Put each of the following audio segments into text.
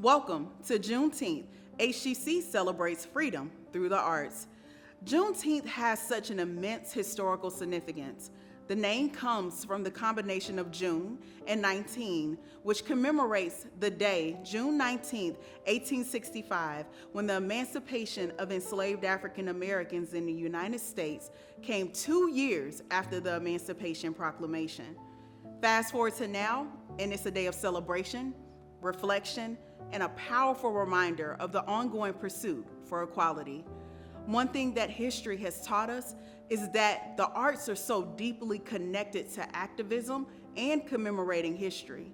Welcome to Juneteenth. HCC celebrates freedom through the arts. Juneteenth has such an immense historical significance. The name comes from the combination of June and 19, which commemorates the day, June 19, 1865, when the emancipation of enslaved African Americans in the United States came 2 years after the Emancipation Proclamation. Fast forward to now, and it's a day of celebration, reflection, and a powerful reminder of the ongoing pursuit for equality. One thing that history has taught us is that the arts are so deeply connected to activism and commemorating history.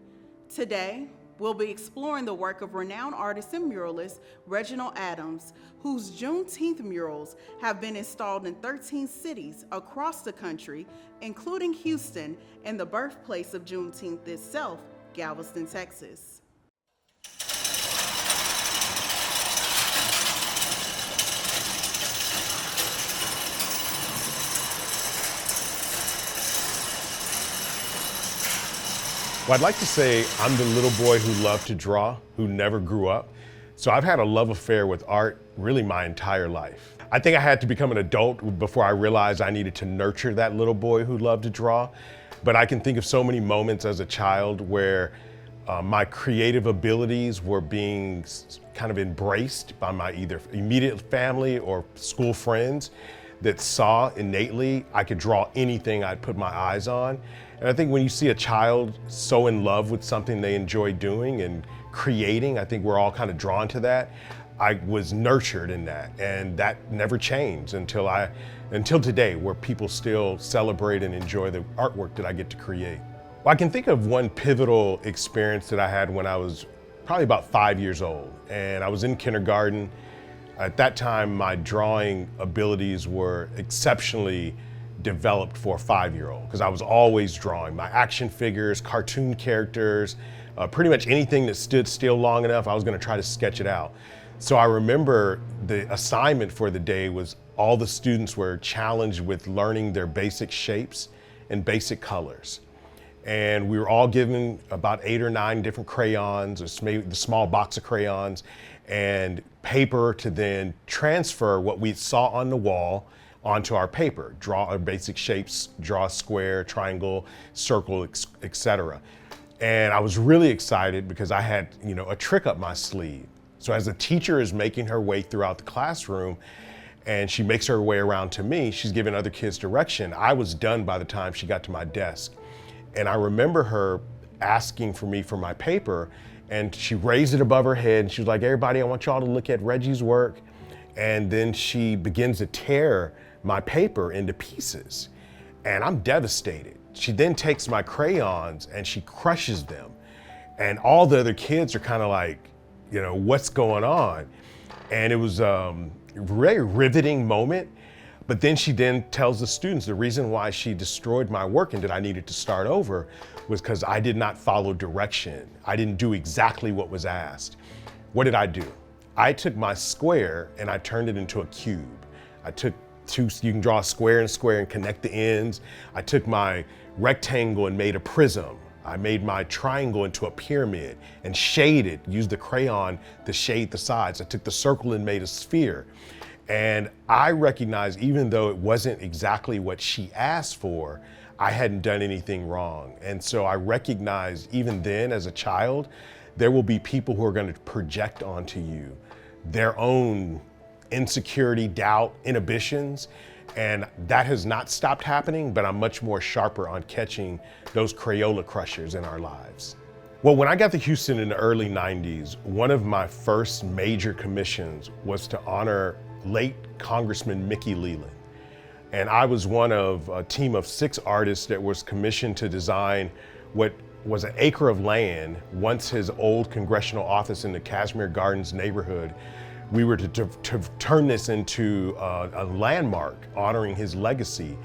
Today, we'll be exploring the work of renowned artist and muralist Reginald Adams, whose Juneteenth murals have been installed in 13 cities across the country, including Houston and the birthplace of Juneteenth itself, Galveston, Texas. Well, I'd like to say I'm the little boy who loved to draw, who never grew up. So I've had a love affair with art really my entire life. I think I had to become an adult before I realized I needed to nurture that little boy who loved to draw. But I can think of so many moments as a child where my creative abilities were being kind of embraced by my either immediate family or school friends that saw innately I could draw anything I'd put my eyes on. And I think when you see a child so in love with something they enjoy doing and creating, I think we're all kind of drawn to that. I was nurtured in that, and that never changed until today, where people still celebrate and enjoy the artwork that I get to create. Well, I can think of one pivotal experience that I had when I was probably about 5 years old, and I was in kindergarten. At that time, my drawing abilities were exceptionally developed for a 5-year-old, because I was always drawing my action figures, cartoon characters, pretty much anything that stood still long enough, I was going to try to sketch it out. So I remember the assignment for the day was all the students were challenged with learning their basic shapes and basic colors. And we were all given about 8 or 9 different crayons, or maybe the small box of crayons, and paper to then transfer what we saw on the wall onto our paper, draw our basic shapes, draw a square, triangle, circle, etc. And I was really excited because I had, a trick up my sleeve. So as the teacher is making her way throughout the classroom and she makes her way around to me, she's giving other kids direction. I was done by the time she got to my desk. And I remember her asking for me for my paper, and she raised it above her head and she was like, "Everybody, I want y'all to look at Reggie's work." And then she begins to tear my paper into pieces, and I'm devastated. She then takes my crayons and she crushes them, and all the other kids are kind of like, what's going on? And it was a very riveting moment. But then she then tells the students the reason why she destroyed my work and that I needed to start over was because I did not follow direction. I didn't do exactly what was asked. What did I do? I took my square and I turned it into a cube. I took you can draw a square and connect the ends. I took my rectangle and made a prism. I made my triangle into a pyramid and shaded, used the crayon to shade the sides. I took the circle and made a sphere. And I recognized, even though it wasn't exactly what she asked for, I hadn't done anything wrong. And so I recognized even then as a child, there will be people who are going to project onto you their own insecurity, doubt, inhibitions, and that has not stopped happening, but I'm much more sharper on catching those Crayola crushers in our lives. Well, when I got to Houston in the early 90s, one of my first major commissions was to honor late Congressman Mickey Leland. And I was one of a team of 6 artists that was commissioned to design what was an acre of land once his old congressional office in the Kashmir Gardens neighborhood. We were to turn this into a landmark honoring his legacy.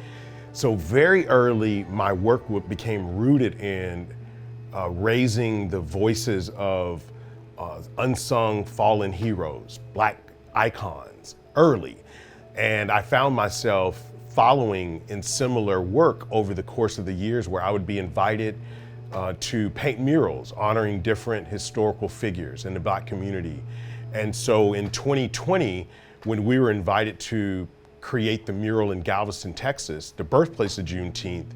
So very early, my work became rooted in raising the voices of unsung fallen heroes, Black icons, early. And I found myself following in similar work over the course of the years, where I would be invited to paint murals honoring different historical figures in the Black community. And so in 2020, when we were invited to create the mural in Galveston, Texas, the birthplace of Juneteenth,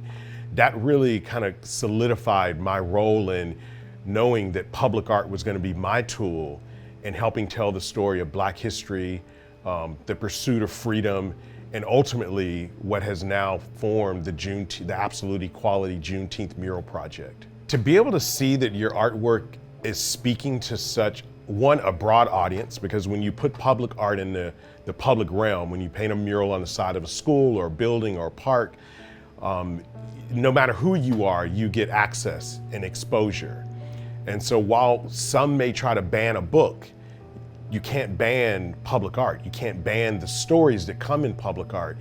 that really kind of solidified my role in knowing that public art was going to be my tool in helping tell the story of Black history, the pursuit of freedom, and ultimately what has now formed the Absolute Equality Juneteenth Mural Project. To be able to see that your artwork is speaking to such, one, a broad audience, because when you put public art in the public realm, when you paint a mural on the side of a school or a building or a park, no matter who you are, you get access and exposure. And so while some may try to ban a book, you can't ban public art. You can't ban the stories that come in public art.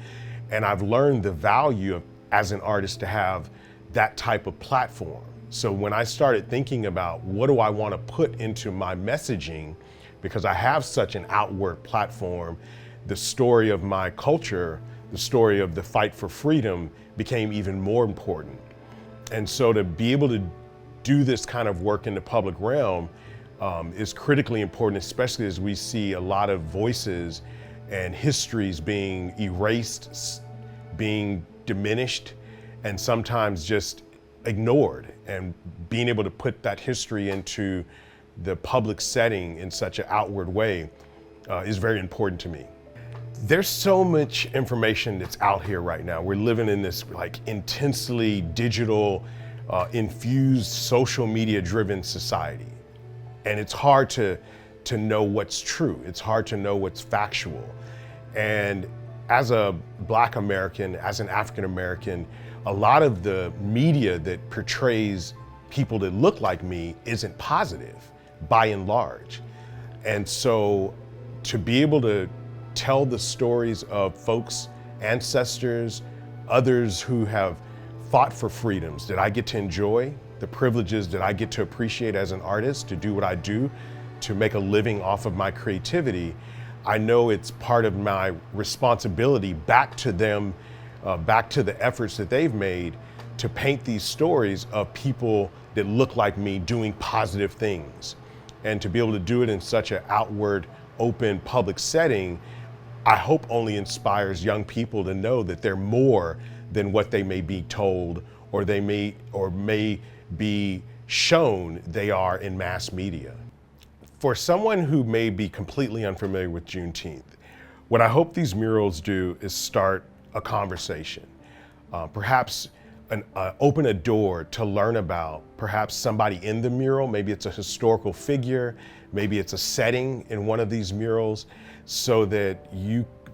And I've learned the value of, as an artist, to have that type of platform. So when I started thinking about what do I want to put into my messaging, because I have such an outward platform, the story of my culture, the story of the fight for freedom became even more important. And so to be able to do this kind of work in the public realm is critically important, especially as we see a lot of voices and histories being erased, being diminished, and sometimes just ignored. And being able to put that history into the public setting in such an outward way is very important to me. There's so much information that's out here right now. We're living in this like intensely digital, infused, social media driven society. And it's hard to know what's true. It's hard to know what's factual. And as a Black American, as an African American, a lot of the media that portrays people that look like me isn't positive by and large. And so to be able to tell the stories of folks, ancestors, others who have fought for freedoms that I get to enjoy, the privileges that I get to appreciate as an artist, to do what I do, to make a living off of my creativity, I know it's part of my responsibility back to them, back to the efforts that they've made to paint these stories of people that look like me doing positive things. And to be able to do it in such an outward, open, public setting, I hope only inspires young people to know that they're more than what they may be told or they may be shown they are in mass media. For someone who may be completely unfamiliar with Juneteenth, what I hope these murals do is start a conversation. Perhaps open a door to learn about perhaps somebody in the mural. Maybe it's a historical figure, maybe it's a setting in one of these murals, so that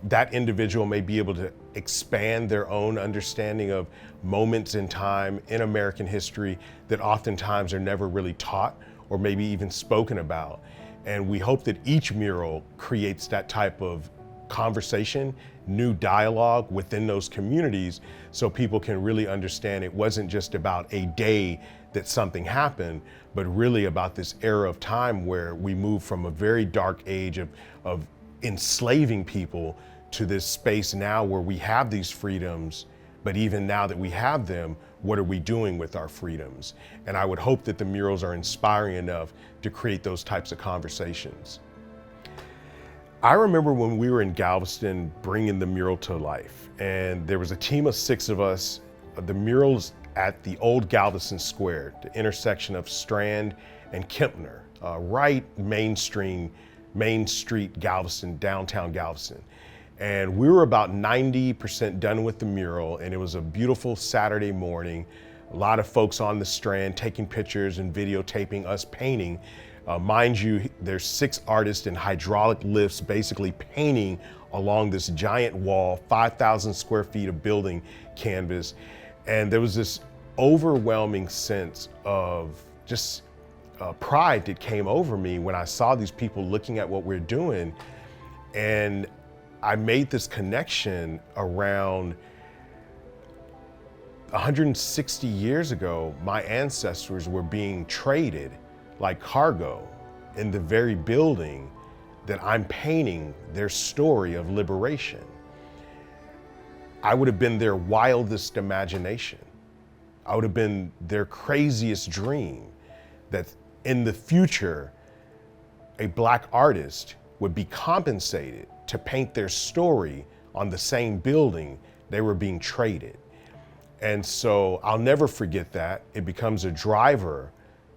that individual may be able to expand their own understanding of moments in time in American history that oftentimes are never really taught or maybe even spoken about. And we hope that each mural creates that type of conversation, new dialogue within those communities, so people can really understand it wasn't just about a day that something happened, but really about this era of time where we move from a very dark age of enslaving people to this space now where we have these freedoms, but even now that we have them, what are we doing with our freedoms? And I would hope that the murals are inspiring enough to create those types of conversations. I remember when we were in Galveston bringing the mural to life, and there was a team of 6 of us. The mural's at the old Galveston Square, the intersection of Strand and Kempner, right Main Street, Galveston, downtown Galveston. And we were about 90% done with the mural, and it was a beautiful Saturday morning. A lot of folks on the Strand taking pictures and videotaping us painting. Mind you, there's 6 artists in hydraulic lifts basically painting along this giant wall, 5,000 square feet of building canvas. And there was this overwhelming sense of just pride that came over me when I saw these people looking at what we're doing. And I made this connection around 160 years ago, my ancestors were being traded like cargo in the very building that I'm painting their story of liberation. I would have been their wildest imagination. I would have been their craziest dream, that in the future, a Black artist would be compensated to paint their story on the same building they were being traded. And so I'll never forget that. It becomes a driver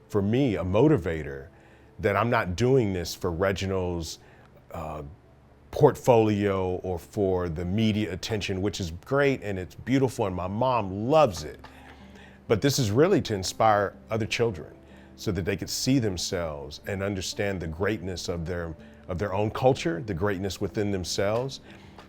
for me, a motivator, that I'm not doing this for Reginald's portfolio or for the media attention, which is great and it's beautiful and my mom loves it. But this is really to inspire other children so that they could see themselves and understand the greatness of their own culture, the greatness within themselves,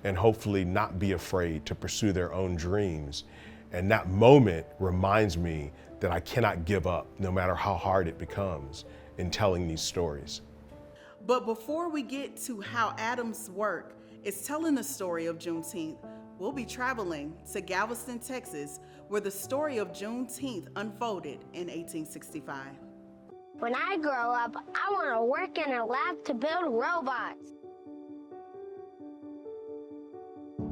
and hopefully not be afraid to pursue their own dreams. And that moment reminds me that I cannot give up, no matter how hard it becomes, in telling these stories. But before we get to how Adams' work is telling the story of Juneteenth, we'll be traveling to Galveston, Texas, where the story of Juneteenth unfolded in 1865. When I grow up, I want to work in a lab to build robots.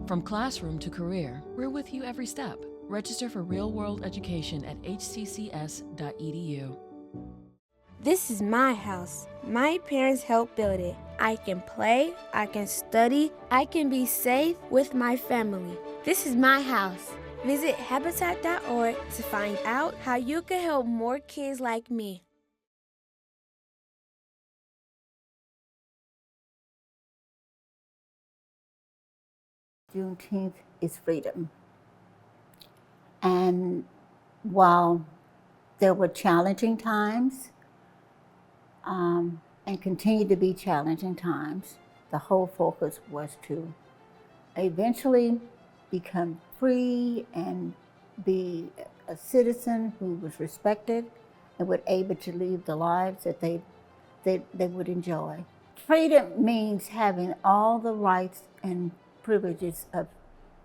From classroom to career, we're with you every step. Register for real-world education at hccs.edu. This is my house. My parents helped build it. I can play, I can study, I can be safe with my family. This is my house. Visit habitat.org to find out how you can help more kids like me. Juneteenth is freedom. And while there were challenging times, and continue to be challenging times, the whole focus was to eventually become free and be a citizen who was respected and was able to live the lives that they would enjoy. Freedom means having all the rights and privileges of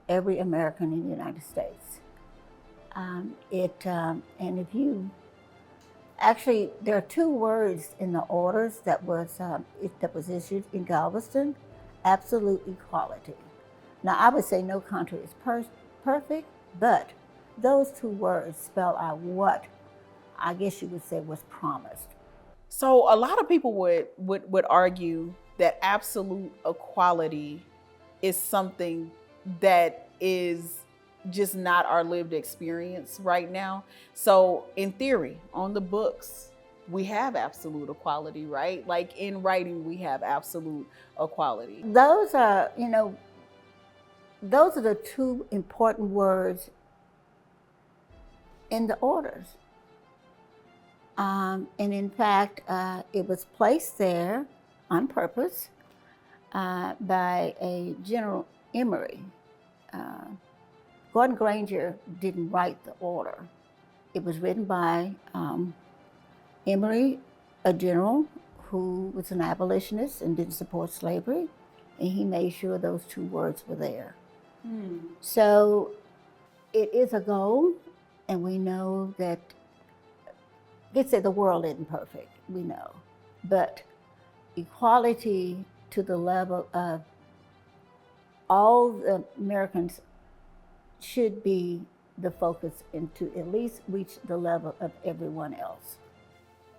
every American in the United States. And if you actually, there are two words in the orders that was issued in Galveston: absolute equality. Now, I would say no country is perfect, but those two words spell out what I guess you would say was promised. So a lot of people would argue that absolute equality is something that is just not our lived experience right now. So in theory, on the books, we have absolute equality, right? Like in writing, we have absolute equality. Those are the two important words in the orders. And in fact, it was placed there on purpose by a General Emory. Gordon Granger didn't write the order. It was written by Emory, a general who was an abolitionist and didn't support slavery, and he made sure those two words were there. So it is a goal, and we know that, let's say the world isn't perfect, we know, but equality to the level of all the Americans should be the focus, and to at least reach the level of everyone else.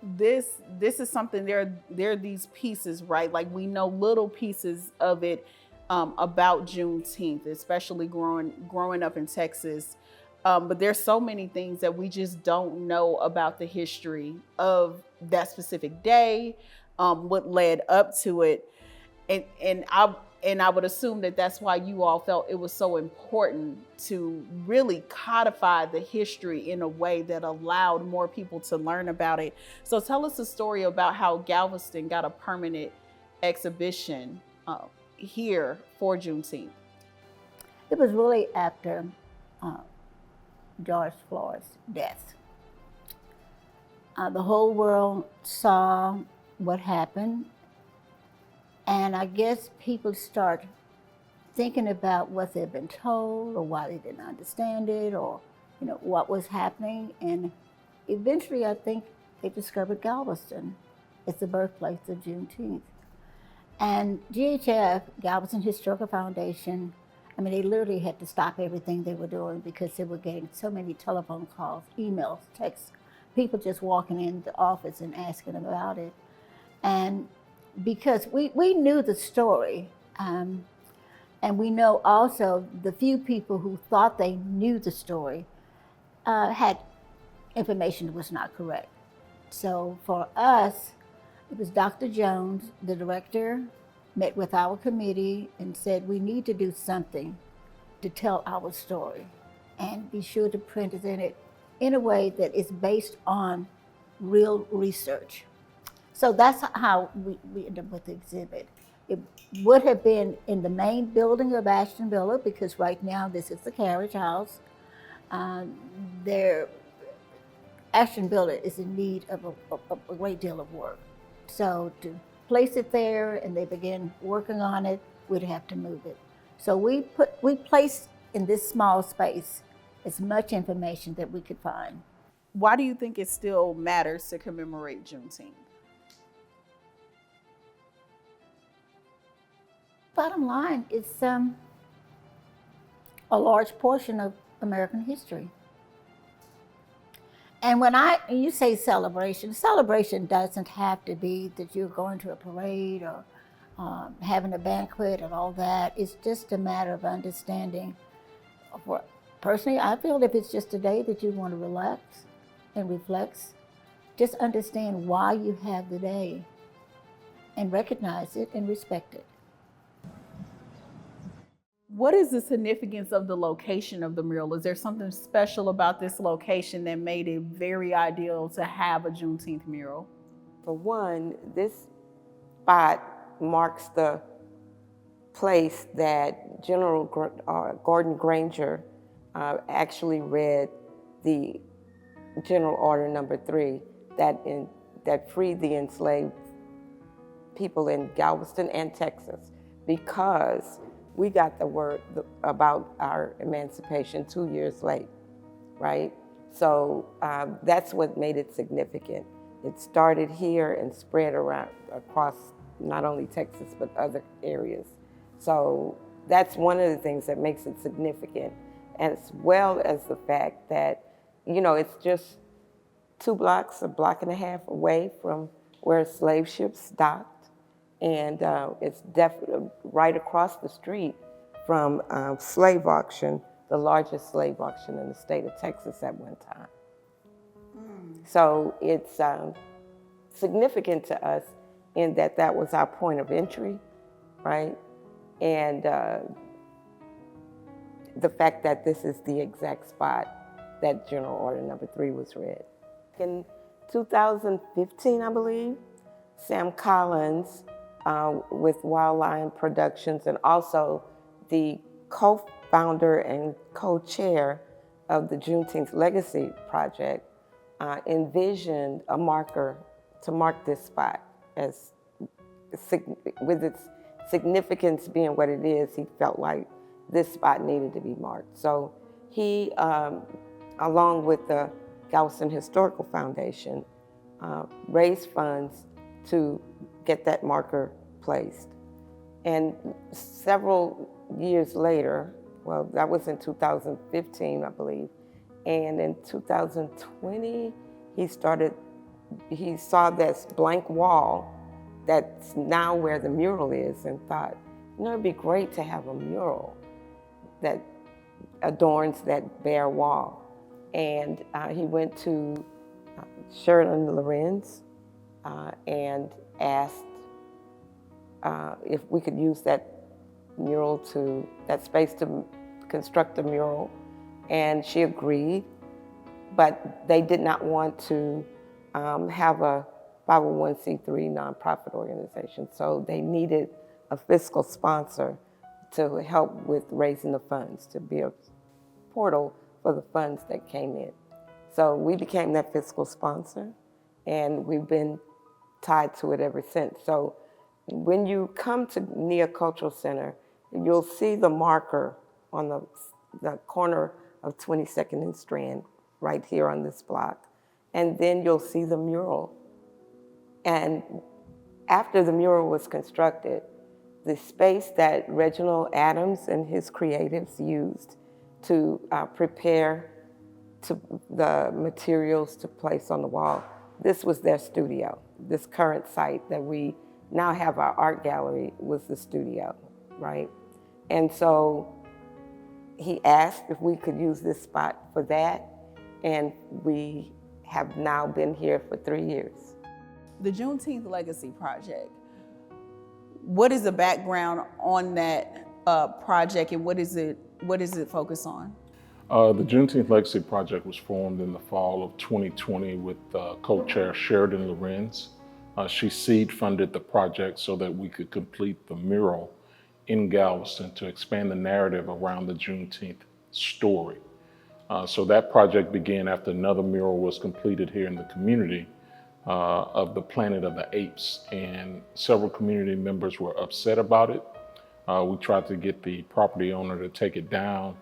This is something, there are these pieces, right? Like we know little pieces of it about Juneteenth, especially growing up in Texas. But there's so many things that we just don't know about the history of that specific day, what led up to it. And I would assume that that's why you all felt it was so important to really codify the history in a way that allowed more people to learn about it. So tell us a story about how Galveston got a permanent exhibition here for Juneteenth. It was really after George Floyd's death. The whole world saw what happened. And I guess people start thinking about what they've been told, or why they didn't understand it, or what was happening. And eventually, I think they discovered Galveston. It's the birthplace of Juneteenth. And GHF, Galveston Historical Foundation, I mean, they literally had to stop everything they were doing because they were getting so many telephone calls, emails, texts, people just walking in the office and asking about it. And because we knew the story, and we know also the few people who thought they knew the story had information that was not correct. So for us, it was Dr. Jones, the director, met with our committee and said, we need to do something to tell our story and be sure to present it in a way that is based on real research. So that's how we ended up with the exhibit. It would have been in the main building of Ashton Villa because right now this is the carriage house. Ashton Villa is in need of a great deal of work. So to place it there and they begin working on it, we'd have to move it. So we placed in this small space as much information that we could find. Why do you think it still matters to commemorate Juneteenth? Bottom line, it's a large portion of American history. And when you say celebration doesn't have to be that you're going to a parade or having a banquet and all that. It's just a matter of understanding. Personally, I feel if it's just a day that you want to relax and reflect, just understand why you have the day and recognize it and respect it. What is the significance of the location of the mural? Is there something special about this location that made it very ideal to have a Juneteenth mural? For one, this spot marks the place that General Gordon Granger actually read the General Order Number 3 that freed the enslaved people in Galveston and Texas, because we got the word about our emancipation 2 years late, right? So that's what made it significant. It started here and spread around across not only Texas, but other areas. So that's one of the things that makes it significant, as well as the fact that, you know, it's just 2 blocks, a block and a half away from where slave ships docked. And it's definitely right across the street from slave auction, the largest slave auction in the state of Texas at one time. So it's significant to us in that that was our point of entry, right? And the fact that this is the exact spot that General Order Number 3 was read. In 2015, I believe, Sam Collins, with Wild Lion Productions, and also the co-founder and co-chair of the Juneteenth Legacy Project, envisioned a marker to mark this spot, as with its significance being what it is. He felt like this spot needed to be marked. So he, along with the Galveston Historical Foundation, raised funds to get that marker placed. And several years later, well, that was in 2015, I believe, and in 2020, he saw this blank wall that's now where the mural is, and thought, you know, it'd be great to have a mural that adorns that bare wall. And he went to Sheridan Lorenz and asked if we could use that space to construct a mural, and she agreed, but they did not want to have a 501c3 nonprofit organization, so they needed a fiscal sponsor to help with raising the funds, to be a portal for the funds that came in. So we became that fiscal sponsor, and we've been tied to it ever since. So when you come to Nia Cultural Center, you'll see the marker on the corner of 22nd and Strand, right here on this block. And then you'll see the mural. And after the mural was constructed, the space that Reginald Adams and his creatives used to prepare the materials to place on the wall. This was their studio. This current site that we now have our art gallery was the studio, right? And so he asked if we could use this spot for that, and we have now been here for 3 years. The Juneteenth Legacy Project, what is the background on that project, and what does it focus on? The Juneteenth Legacy Project was formed in the fall of 2020 with co-chair Sheridan Lorenz. She seed funded the project so that we could complete the mural in Galveston to expand the narrative around the Juneteenth story. So that project began after another mural was completed here in the community of the Planet of the Apes, and several community members were upset about it. We tried to get the property owner to take it down.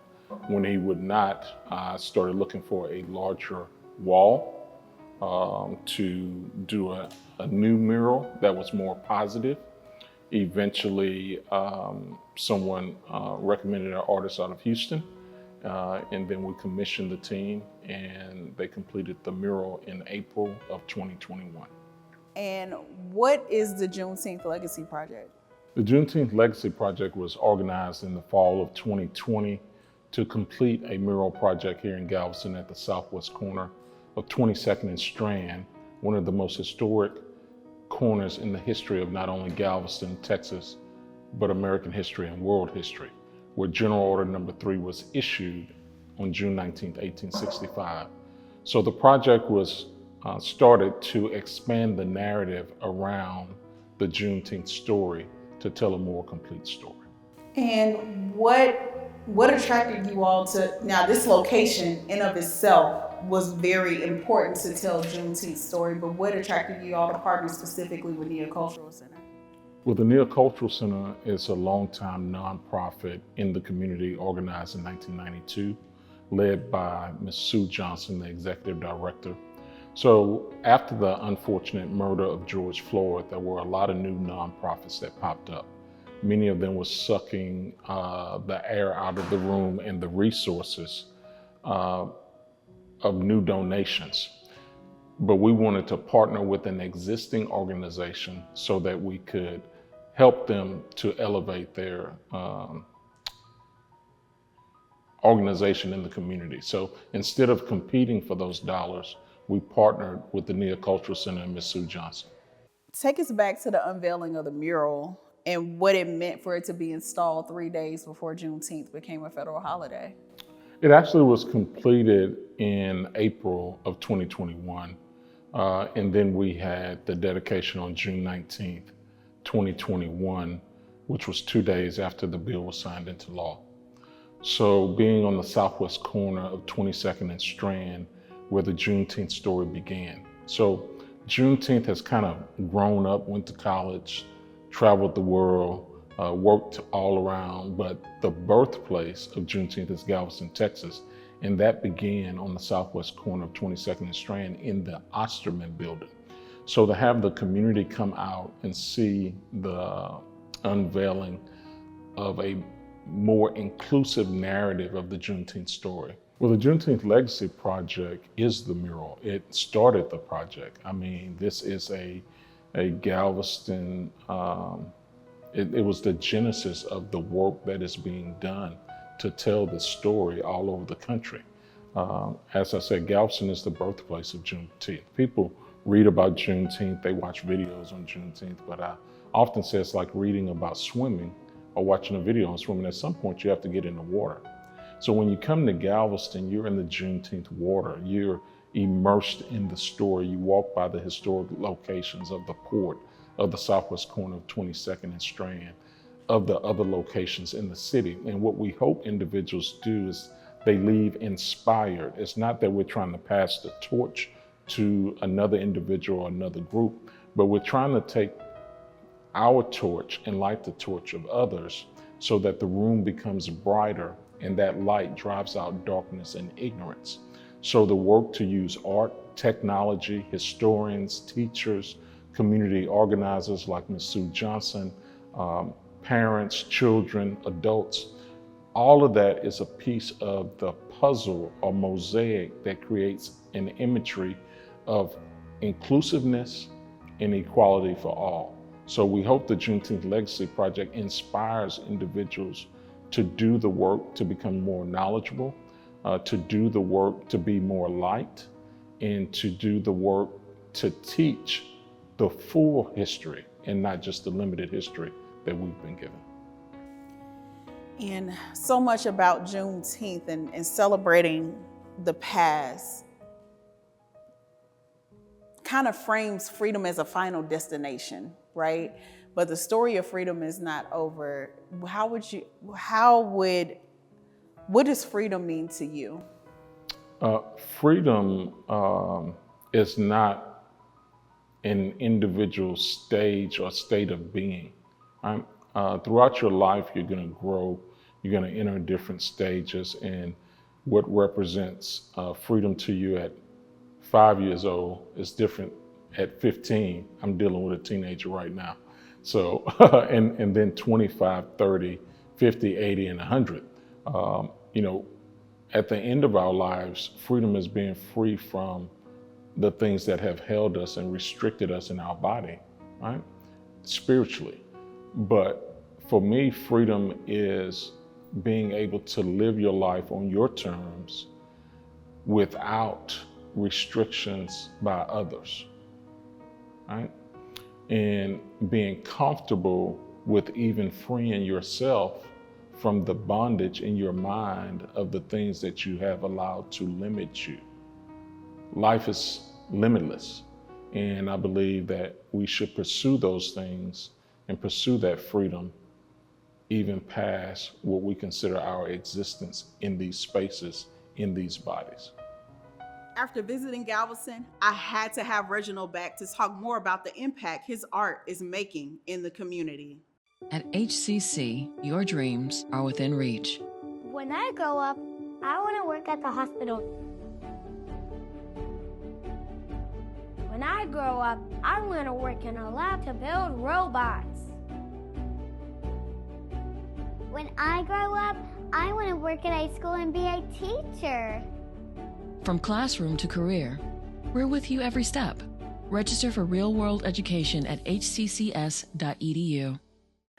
When he would not, I started looking for a larger wall to do a new mural that was more positive. Eventually, someone recommended an artist out of Houston, and then we commissioned the team, and they completed the mural in April of 2021. And what is the Juneteenth Legacy Project? The Juneteenth Legacy Project was organized in the fall of 2020 to complete a mural project here in Galveston at the southwest corner of 22nd and Strand, one of the most historic corners in the history of not only Galveston, Texas, but American history and world history, where General Order Number 3 was issued on June 19, 1865. So the project was started to expand the narrative around the Juneteenth story to tell a more complete story. And what attracted you all to, now this location in of itself was very important to tell Juneteenth's story, but what attracted you all to partner specifically with Neocultural Center? Well, the Neocultural Center is a longtime nonprofit in the community, organized in 1992, led by Ms. Sue Johnson, the executive director. So after the unfortunate murder of George Floyd, there were a lot of new nonprofits that popped up. Many of them were sucking the air out of the room and the resources of new donations. But we wanted to partner with an existing organization so that we could help them to elevate their organization in the community. So instead of competing for those dollars, we partnered with the Neocultural Center and Ms. Sue Johnson. Take us back to the unveiling of the mural and what it meant for it to be installed 3 days before Juneteenth became a federal holiday. It actually was completed in April of 2021. And then we had the dedication on June 19th, 2021, which was 2 days after the bill was signed into law. So being on the southwest corner of 22nd and Strand, where the Juneteenth story began. So Juneteenth has kind of grown up, went to college, traveled the world, worked all around, but the birthplace of Juneteenth is Galveston, Texas, and that began on the southwest corner of 22nd and Strand in the Osterman building. So to have the community come out and see the unveiling of a more inclusive narrative of the Juneteenth story. Well, the Juneteenth Legacy Project is the mural. It started the project. I mean, this is a Galveston, it was the genesis of the work that is being done to tell the story all over the country. As I said, Galveston is the birthplace of Juneteenth. People read about Juneteenth, they watch videos on Juneteenth, but I often say it's like reading about swimming or watching a video on swimming. At some point, you have to get in the water. So when you come to Galveston, you're in the Juneteenth water. You're immersed in the story. You walk by the historic locations of the port, of the southwest corner of 22nd and Strand, of the other locations in the city. And what we hope individuals do is they leave inspired. It's not that we're trying to pass the torch to another individual or another group, but we're trying to take our torch and light the torch of others so that the room becomes brighter and that light drives out darkness and ignorance. So the work to use art, technology, historians, teachers, community organizers like Ms. Sue Johnson, parents, children, adults. All of that is a piece of the puzzle or mosaic that creates an imagery of inclusiveness and equality for all. So we hope the Juneteenth Legacy Project inspires individuals to do the work to become more knowledgeable, to do the work to be more light, and to do the work to teach the full history and not just the limited history that we've been given. And so much about Juneteenth and celebrating the past kind of frames freedom as a final destination, right? But the story of freedom is not over. What does freedom mean to you? Freedom is not an individual stage or state of being. Throughout your life, you're going to grow, you're going to enter different stages, and what represents freedom to you at 5 years old is different at 15. I'm dealing with a teenager right now. So, and then 25, 30, 50, 80, and 100. At the end of our lives, freedom is being free from the things that have held us and restricted us in our body, right? Spiritually. But for me, freedom is being able to live your life on your terms without restrictions by others, right? And being comfortable with even freeing yourself from the bondage in your mind of the things that you have allowed to limit you. Life is limitless, and I believe that we should pursue those things and pursue that freedom even past what we consider our existence in these spaces, in these bodies. After visiting Galveston, I had to have Reginald back to talk more about the impact his art is making in the community. At HCC, your dreams are within reach. When I grow up, I want to work at the hospital. When I grow up, I want to work in a lab to build robots. When I grow up, I want to work at a school and be a teacher. From classroom to career, we're with you every step. Register for real-world education at hccs.edu.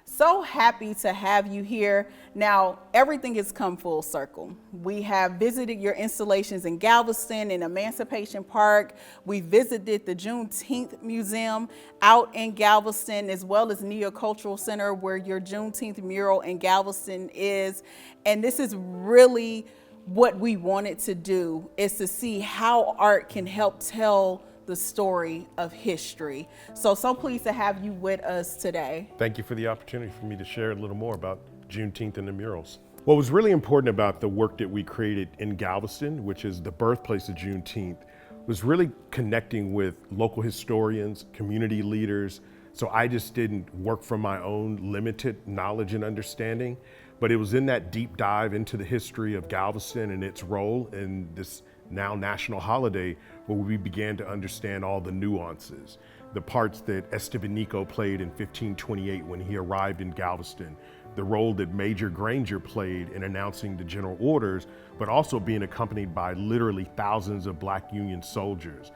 So happy to have you here. Now, everything has come full circle. We have visited your installations in Galveston and Emancipation Park. We visited the Juneteenth Museum out in Galveston, as well as Neocultural Center, where your Juneteenth mural in Galveston is. And this is really what we wanted to do, is to see how art can help tell the story of history. So pleased to have you with us today. Thank you for the opportunity for me to share a little more about Juneteenth and the murals. What was really important about the work that we created in Galveston, which is the birthplace of Juneteenth, was really connecting with local historians, community leaders. So I just didn't work from my own limited knowledge and understanding, but it was in that deep dive into the history of Galveston and its role in this now national holiday, where we began to understand all the nuances, the parts that Estevanico played in 1528 when he arrived in Galveston, the role that Major Granger played in announcing the general orders, but also being accompanied by literally thousands of Black Union soldiers.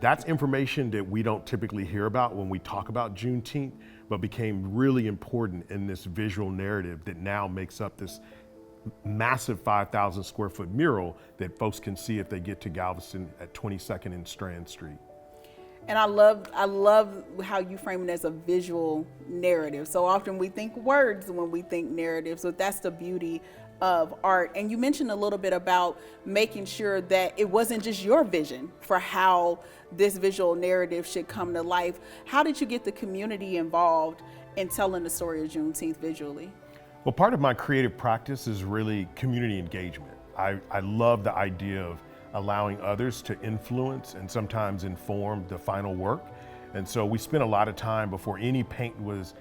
That's information that we don't typically hear about when we talk about Juneteenth, but became really important in this visual narrative that now makes up this massive 5,000 square foot mural that folks can see if they get to Galveston at 22nd and Strand Street. And I love how you frame it as a visual narrative. So often we think words when we think narrative, so that's the beauty of art. And you mentioned a little bit about making sure that it wasn't just your vision for how this visual narrative should come to life. How did you get the community involved in telling the story of Juneteenth visually? Well, part of my creative practice is really community engagement. I love the idea of allowing others to influence and sometimes inform the final work. And so we spent a lot of time before any paint was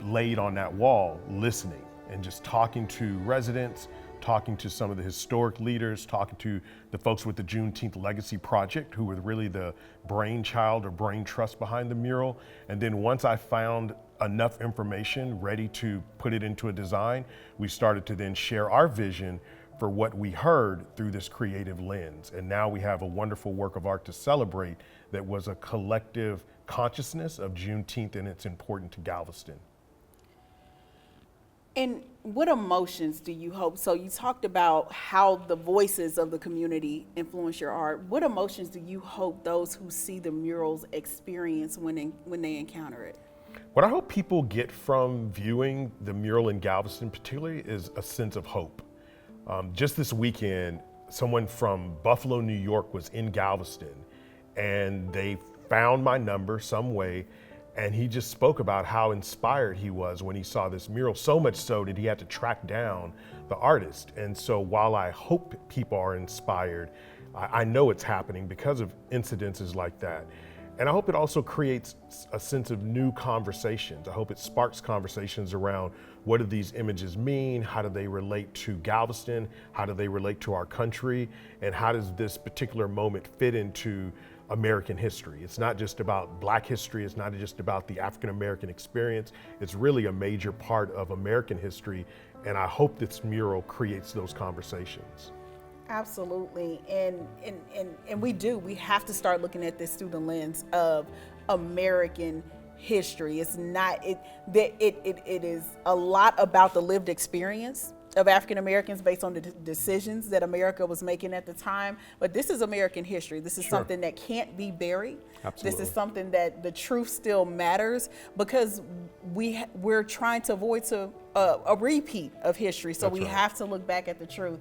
laid on that wall, listening and just talking to residents, talking to some of the historic leaders, talking to the folks with the Juneteenth Legacy Project, who were really the brainchild or brain trust behind the mural. And then once I found enough information ready to put it into a design, we started to then share our vision for what we heard through this creative lens. And now we have a wonderful work of art to celebrate that was a collective consciousness of Juneteenth and it's important to Galveston. And what emotions do you hope? So you talked about how the voices of the community influence your art. What emotions do you hope those who see the murals experience when they encounter it? What I hope people get from viewing the mural in Galveston particularly is a sense of hope. Just this weekend, someone from Buffalo, New York was in Galveston and they found my number some way. And he just spoke about how inspired he was when he saw this mural, so much so that he had to track down the artist. And so while I hope people are inspired, I know it's happening because of incidences like that. And I hope it also creates a sense of new conversations. I hope it sparks conversations around what do these images mean? How do they relate to Galveston? How do they relate to our country? And how does this particular moment fit into American history? It's not just about Black history. It's not just about the African-American experience. It's really a major part of American history. And I hope this mural creates those conversations. Absolutely. And we have to start looking at this through the lens of American history. It's not, it is a lot about the lived experience of African Americans based on the decisions that America was making at the time. But this is American history. This is something that can't be buried. Absolutely. This is something that the truth still matters because we're trying to avoid a repeat of history. So we have to look back at the truth.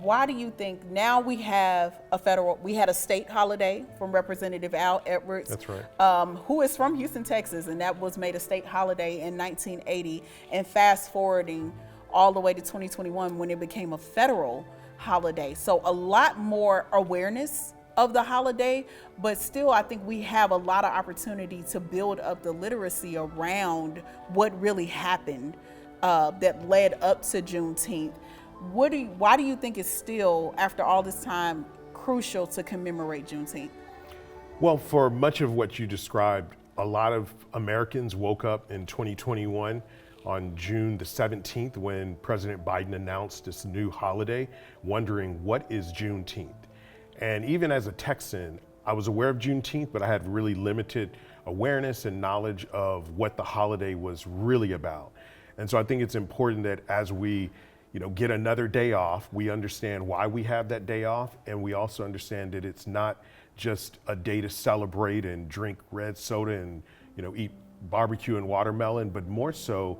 Why do you think now we had a state holiday from Representative Al Edwards, That's right. Who is from Houston, Texas, and that was made a state holiday in 1980, and fast forwarding all the way to 2021 when it became a federal holiday. So a lot more awareness of the holiday, but still I think we have a lot of opportunity to build up the literacy around what really happened that led up to Juneteenth. Why do you think it's still, after all this time, crucial to commemorate Juneteenth? Well, for much of what you described, a lot of Americans woke up in 2021 on June the 17th when President Biden announced this new holiday, wondering what is Juneteenth? And even as a Texan, I was aware of Juneteenth, but I had really limited awareness and knowledge of what the holiday was really about. And so I think it's important that as we get another day off, we understand why we have that day off, and we also understand that it's not just a day to celebrate and drink red soda and eat barbecue and watermelon, but more so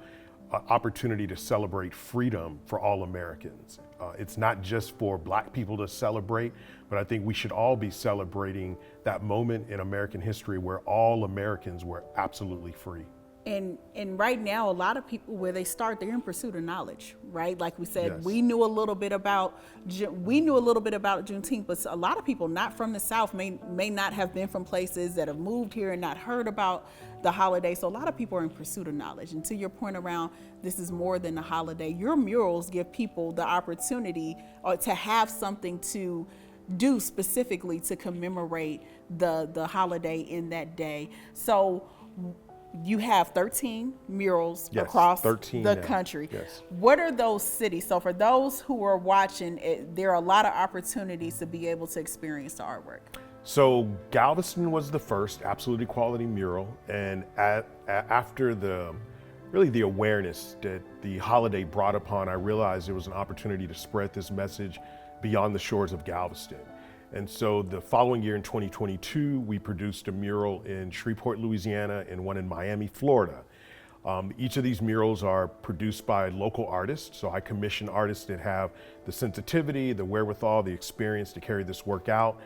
an opportunity to celebrate freedom for all Americans. It's not just for Black people to celebrate, but I think we should all be celebrating that moment in American history where all Americans were absolutely free. And right now, a lot of people, where they start, they're in pursuit of knowledge, right? Like we said, Yes. we knew a little bit about Juneteenth, but a lot of people not from the South may not have been from places that have moved here and not heard about the holiday. So a lot of people are in pursuit of knowledge. And to your point around, this is more than a holiday. Your murals give people the opportunity to have something to do specifically to commemorate the holiday in that day. So you have 13 murals across the country. Yes. What are those cities? So for those who are watching, there are a lot of opportunities to be able to experience the artwork. So Galveston was the first absolute equality mural, and after the awareness that the holiday brought upon, I realized there was an opportunity to spread this message beyond the shores of Galveston. And so the following year in 2022, we produced a mural in Shreveport, Louisiana, and one in Miami, Florida. Each of these murals are produced by local artists. So I commission artists that have the sensitivity, the wherewithal, the experience to carry this work out.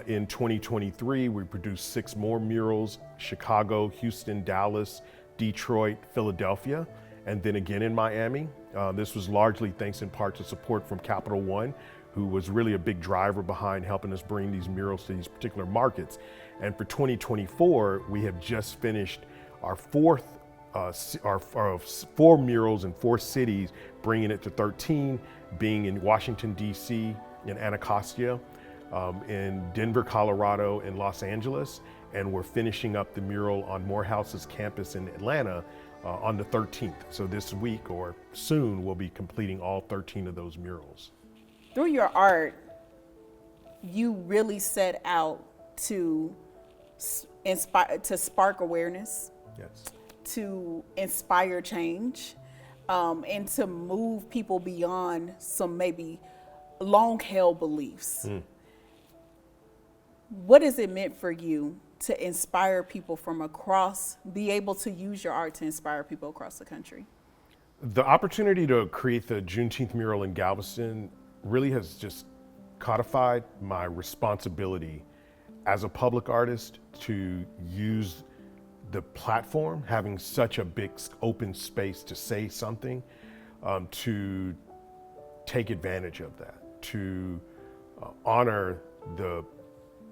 In 2023, we produced 6 more murals: Chicago, Houston, Dallas, Detroit, Philadelphia, and then again in Miami. This was largely thanks in part to support from Capital One, who was really a big driver behind helping us bring these murals to these particular markets. And for 2024, we have just finished our 4 murals in 4 cities, bringing it to 13. being in Washington, D.C., in Anacostia, in Denver, Colorado, and Los Angeles. And we're finishing up the mural on Morehouse's campus in Atlanta on the 13th. So this week or soon, we'll be completing all 13 of those murals. Through your art, you really set out to inspire, to spark awareness, Yes. to inspire change, and to move people beyond some maybe long-held beliefs. What has it meant for you to inspire people from across, be able to use your art to inspire people across the country? The opportunity to create the Juneteenth mural in Galveston really has just codified my responsibility as a public artist to use the platform, having such a big open space to say something, to take advantage of that, to honor the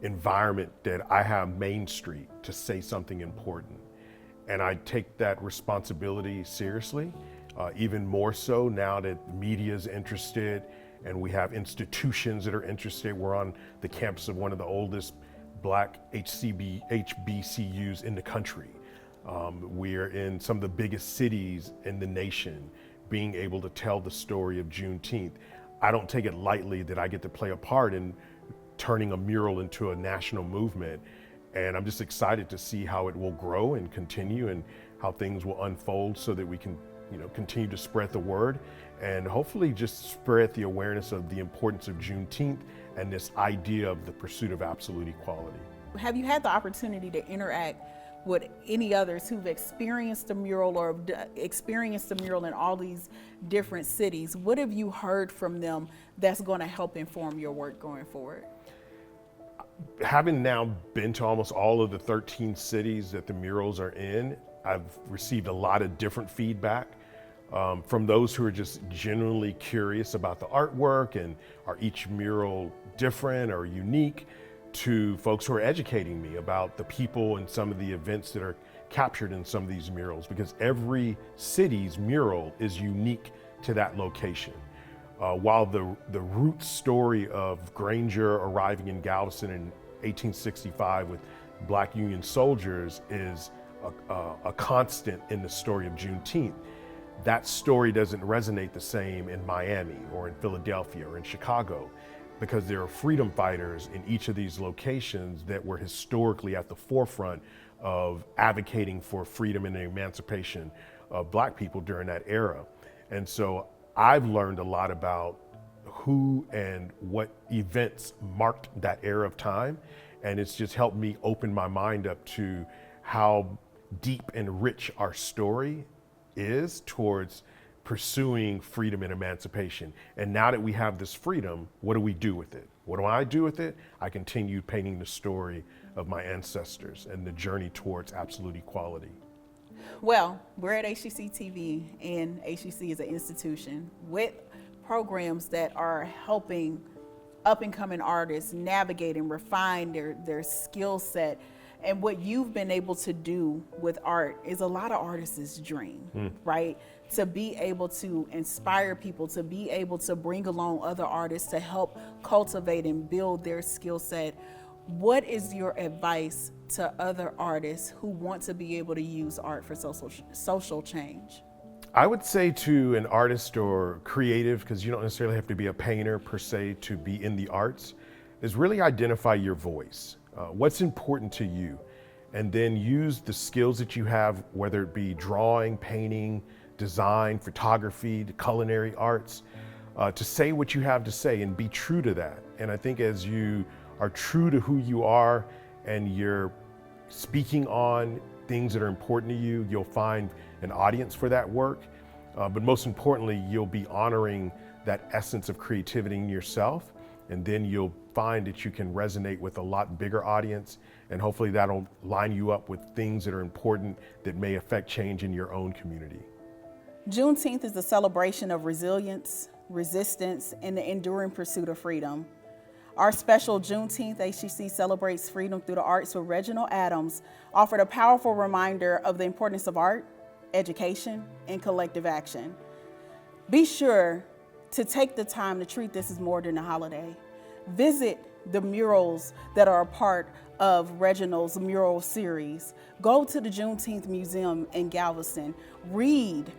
environment that I have Main Street to say something important. And I take that responsibility seriously, even more so now that the media is interested and we have institutions that are interested. We're on the campus of one of the oldest Black HBCUs in the country. We're in some of the biggest cities in the nation, being able to tell the story of Juneteenth. I don't take it lightly that I get to play a part in turning a mural into a national movement. And I'm just excited to see how it will grow and continue and how things will unfold so that we can, continue to spread the word and hopefully just spread the awareness of the importance of Juneteenth and this idea of the pursuit of absolute equality. Have you had the opportunity to interact with any others who've experienced the mural or experienced the mural in all these different cities? What have you heard from them that's going to help inform your work going forward? Having now been to almost all of the 13 cities that the murals are in, I've received a lot of different feedback from those who are just genuinely curious about the artwork and are each mural different or unique, to folks who are educating me about the people and some of the events that are captured in some of these murals, because every city's mural is unique to that location. While the root story of Granger arriving in Galveston in 1865 with Black Union soldiers is a constant in the story of Juneteenth, that story doesn't resonate the same in Miami or in Philadelphia or in Chicago, because there are freedom fighters in each of these locations that were historically at the forefront of advocating for freedom and the emancipation of Black people during that era. And so I've learned a lot about who and what events marked that era of time. And it's just helped me open my mind up to how deep and rich our story is towards pursuing freedom and emancipation. And now that we have this freedom, what do we do with it? What do I do with it? I continue painting the story of my ancestors and the journey towards absolute equality. Well, we're at HCCTV, and HCC is an institution with programs that are helping up-and-coming artists navigate and refine their skill set. And what you've been able to do with art is a lot of artists' dream, right? To be able to inspire people, to be able to bring along other artists to help cultivate and build their skill set. What is your advice to other artists who want to be able to use art for social change? I would say to an artist or creative, because you don't necessarily have to be a painter per se to be in the arts, is really identify your voice. What's important to you, and then use the skills that you have, whether it be drawing, painting, design, photography, the culinary arts, to say what you have to say and be true to that. And I think as you are true to who you are and you're speaking on things that are important to you, you'll find an audience for that work. But most importantly, you'll be honoring that essence of creativity in yourself. And then you'll find that you can resonate with a lot bigger audience, and hopefully that'll line you up with things that are important that may affect change in your own community. Juneteenth is a celebration of resilience, resistance, and the enduring pursuit of freedom. Our special Juneteenth HCC Celebrates Freedom through the Arts with Reginald Adams offered a powerful reminder of the importance of art, education, and collective action. Be sure to take the time to treat this as more than a holiday. Visit the murals that are a part of Reginald's mural series. Go to the Juneteenth Museum in Galveston. Read,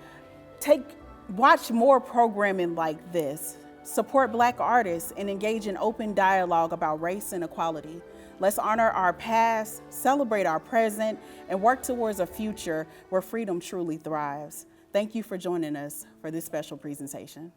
watch more programming like this. Support Black artists and engage in open dialogue about race and equality. Let's honor our past, celebrate our present, and work towards a future where freedom truly thrives. Thank you for joining us for this special presentation.